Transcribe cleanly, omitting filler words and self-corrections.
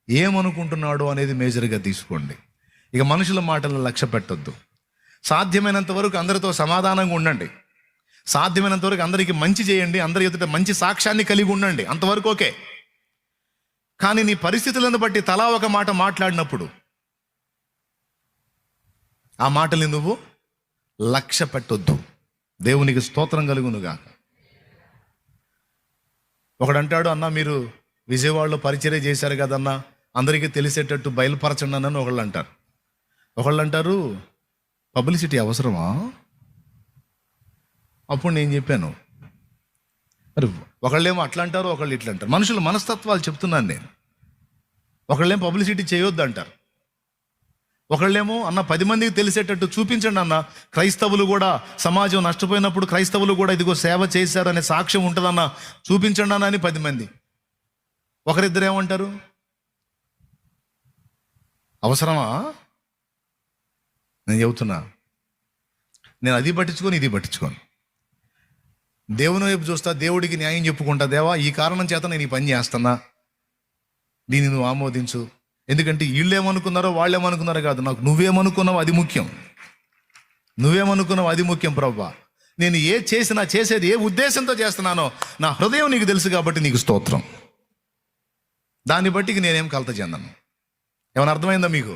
ఏమనుకుంటున్నాడో అనేది మేజర్గా తీసుకోండి. ఇక మనుషుల మాటలను లక్ష్య పెట్టొద్దు. సాధ్యమైనంత వరకు అందరితో సమాధానంగా ఉండండి. సాధ్యమైనంత వరకు అందరికీ మంచి చేయండి. అందరి ఎదుట మంచి సాక్ష్యాన్ని కలిగి ఉండండి, అంతవరకు ఓకే. కానీ నీ పరిస్థితులను బట్టి తలా ఒక మాట మాట్లాడినప్పుడు ఆ మాటల్ని నువ్వు లక్ష్య పెట్టొద్దు. దేవునికి స్తోత్రం కలుగునుగా. ఒకడంటాడు, అన్న మీరు విజయవాడలో పరిచర్య చేశారు కదన్నా, అందరికీ తెలిసేటట్టు బయలుపరచండి అన్నని ఒకళ్ళు అంటారు. ఒకళ్ళు అంటారు, పబ్లిసిటీ అవసరమా? అప్పుడు నేను చెప్పాను, మరి ఒకళ్ళేమో అట్లా అంటారు, ఒకళ్ళు ఇట్లా అంటారు. మనుషుల మనస్తత్వాలు చెప్తున్నాను నేను. ఒకళ్ళేమో పబ్లిసిటీ చేయొద్దు అంటారు, ఒకళ్ళేమో అన్న 10 మందికి తెలిసేటట్టు చూపించండి అన్న, క్రైస్తవులు కూడా సమాజం నష్టపోయినప్పుడు క్రైస్తవులు కూడా ఇదిగో సేవ చేశారనే సాక్ష్యం ఉంటుందన్న, చూపించండి అన్న అని 10 మంది. ఒకరిద్దరు ఏమంటారు, అవసరమా? నేను చెబుతున్నా, నేను అది పట్టించుకొని ఇది పట్టించుకోను. దేవుని వైపు చూస్తా, దేవుడికి న్యాయం చెప్పుకుంటా. దేవా, ఈ కారణం చేత నేను ఈ పని చేస్తున్నా, దీన్ని నువ్వు ఆమోదించు. ఎందుకంటే వీళ్ళు ఏమనుకున్నారో వాళ్ళు ఏమనుకున్నారో కాదు, నాకు నువ్వేమనుకున్నావు అది ముఖ్యం. నువ్వేమనుకున్నావు అది ముఖ్యం ప్రభువా. నేను చేసేది ఏ ఉద్దేశంతో చేస్తున్నానో నా హృదయం నీకు తెలుసు కాబట్టి నీకు స్తోత్రం. దాన్ని బట్టి నేనేం కలత చెందను. ఏమైనా అర్థమైందా మీకు?